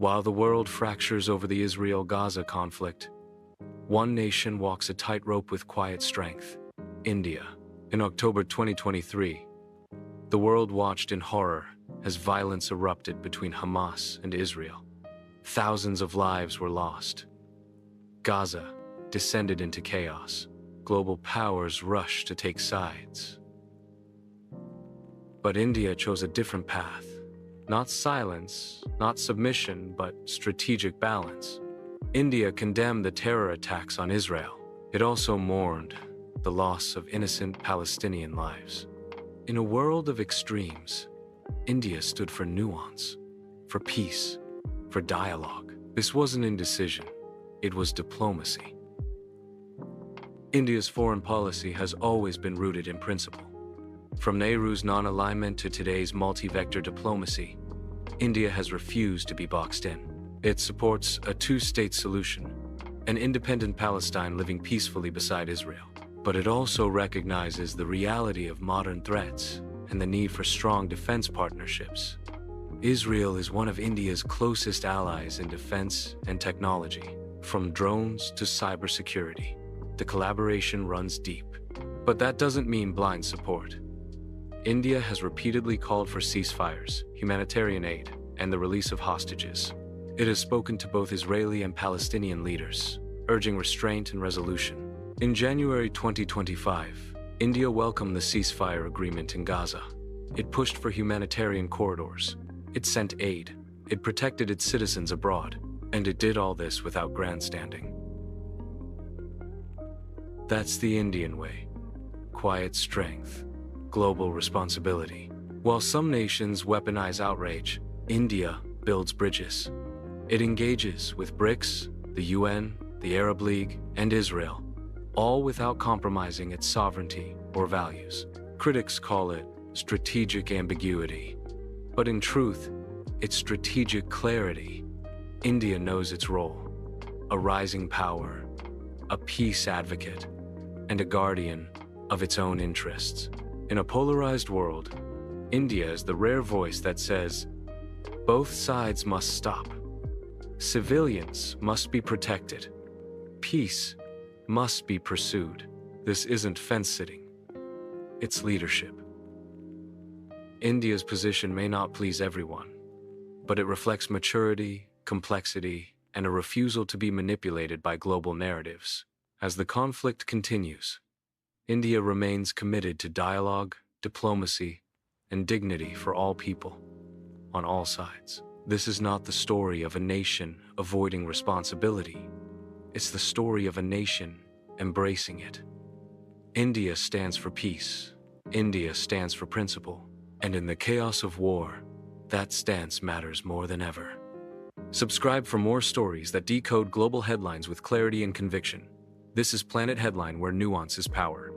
While the world fractures over the Israel-Gaza conflict, one nation walks a tightrope with quiet strength: India. In October 2023, the world watched in horror as violence erupted between Hamas and Israel. Thousands of lives were lost. Gaza descended into chaos. Global powers rushed to take sides. But India chose a different path. Not silence, not submission, but strategic balance. India condemned the terror attacks on Israel. It also mourned the loss of innocent Palestinian lives. In a world of extremes, India stood for nuance, for peace, for dialogue. This wasn't indecision, it was diplomacy. India's foreign policy has always been rooted in principle. From Nehru's non-alignment to today's multi-vector diplomacy, India has refused to be boxed in. It supports a two-state solution, an independent Palestine living peacefully beside Israel. But it also recognizes the reality of modern threats and the need for strong defense partnerships. Israel is one of India's closest allies in defense and technology. From drones to cybersecurity, the collaboration runs deep. But that doesn't mean blind support. India has repeatedly called for ceasefires, humanitarian aid, and the release of hostages. It has spoken to both Israeli and Palestinian leaders, urging restraint and resolution. In January 2025, India welcomed the ceasefire agreement in Gaza. It pushed for humanitarian corridors. It sent aid. It protected its citizens abroad. And it did all this without grandstanding. That's the Indian way. Quiet strength, global responsibility. While some nations weaponize outrage, India builds bridges. It engages with BRICS, the UN, the Arab League, and Israel, all without compromising its sovereignty or values. Critics call it strategic ambiguity, but in truth, it's strategic clarity. India knows its role: a rising power, a peace advocate, and a guardian of its own interests. In a polarized world, India is the rare voice that says, both sides must stop. Civilians must be protected. Peace must be pursued. This isn't fence-sitting. It's leadership. India's position may not please everyone, but it reflects maturity, complexity, and a refusal to be manipulated by global narratives. As the conflict continues, India remains committed to dialogue, diplomacy, and dignity for all people, on all sides. This is not the story of a nation avoiding responsibility. It's the story of a nation embracing it. India stands for peace. India stands for principle. And in the chaos of war, that stance matters more than ever. Subscribe for more stories that decode global headlines with clarity and conviction. This is Planet Headline, where nuance is power.